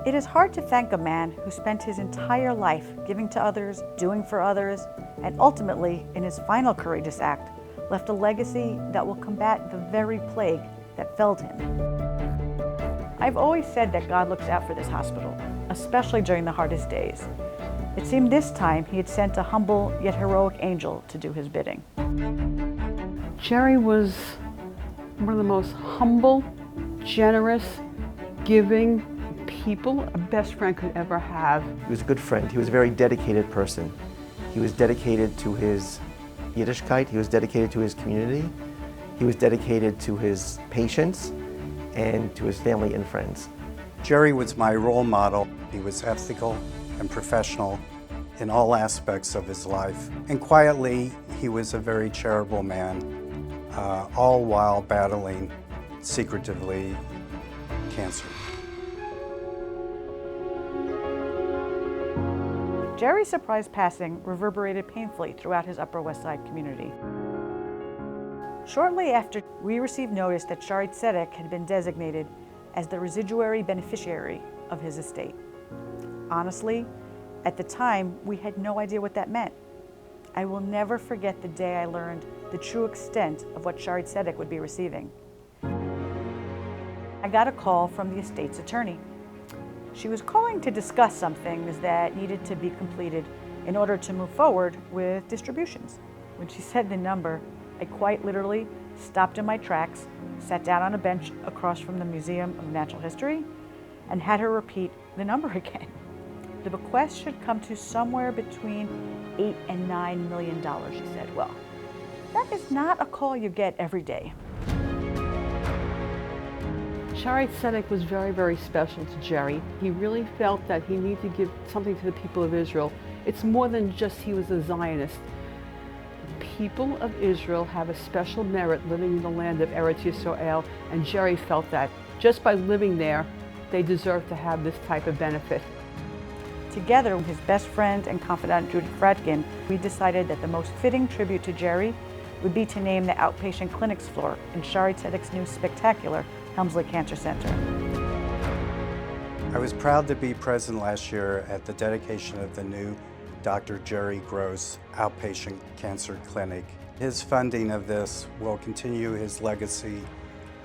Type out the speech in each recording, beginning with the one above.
It is hard to thank a man who spent his entire life giving to others, doing for others, and ultimately, in his final courageous act, left a legacy that will combat the very plague that felled him. I've always said that God looks out for this hospital, especially during the hardest days. It seemed this time he had sent a humble yet heroic angel to do his bidding. Jerry was one of the most humble, generous, giving people a best friend could ever have. He was a good friend. He was a very dedicated person. He was dedicated to his Yiddishkeit. He was dedicated to his community. He was dedicated to his patients and to his family and friends. Jerry was my role model. He was ethical and professional in all aspects of his life. And quietly, he was a very charitable man, all while battling secretively cancer. Jerry's surprise passing reverberated painfully throughout his Upper West Side community. Shortly after, we received notice that Shaare Zedek had been designated as the residuary beneficiary of his estate. Honestly, at the time, we had no idea what that meant. I will never forget the day I learned the true extent of what Shaare Zedek would be receiving. I got a call from the estate's attorney. She was calling to discuss some things that needed to be completed in order to move forward with distributions. When she said the number, I quite literally stopped in my tracks, sat down on a bench across from the Museum of Natural History, and had her repeat the number again. The bequest should come to somewhere between $8 and $9 million, she said. Well, that is not a call you get every day. Shaare Zedek was very, very special to Jerry. He really felt that he needed to give something to the people of Israel. It's more than just he was a Zionist. The people of Israel have a special merit living in the land of Eretz Yisrael, and Jerry felt that just by living there, they deserve to have this type of benefit. Together with his best friend and confidant Judy Fradkin, we decided that the most fitting tribute to Jerry would be to name the outpatient clinics floor in Shaare Zedek's new spectacular Helmsley Cancer Center. I was proud to be present last year at the dedication of the new Dr. Jerry Gross Outpatient Cancer Clinic. His funding of this will continue his legacy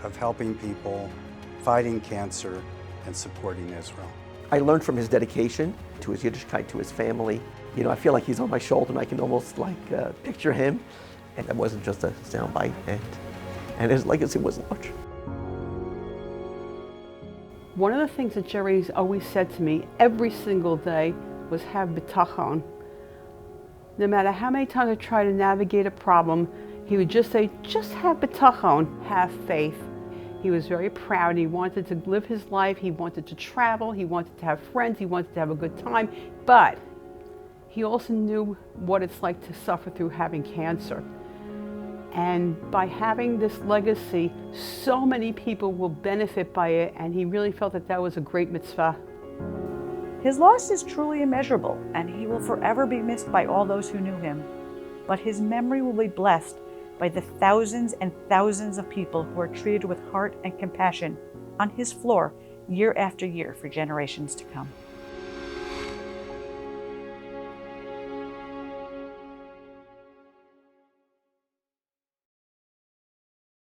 of helping people, fighting cancer, and supporting Israel. I learned from his dedication to his Yiddishkeit, to his family. You know, I feel like he's on my shoulder and I can almost picture him. And that wasn't just a soundbite, and his legacy was large. One of the things that Jerry's always said to me every single day was have bitachon. No matter how many times I try to navigate a problem, he would just say, just have bitachon, have faith. He was very proud. He wanted to live his life. He wanted to travel. He wanted to have friends. He wanted to have a good time. But he also knew what it's like to suffer through having cancer. And by having this legacy, so many people will benefit by it, and he really felt that that was a great mitzvah. His loss is truly immeasurable, and he will forever be missed by all those who knew him. But his memory will be blessed by the thousands and thousands of people who are treated with heart and compassion on his floor year after year for generations to come.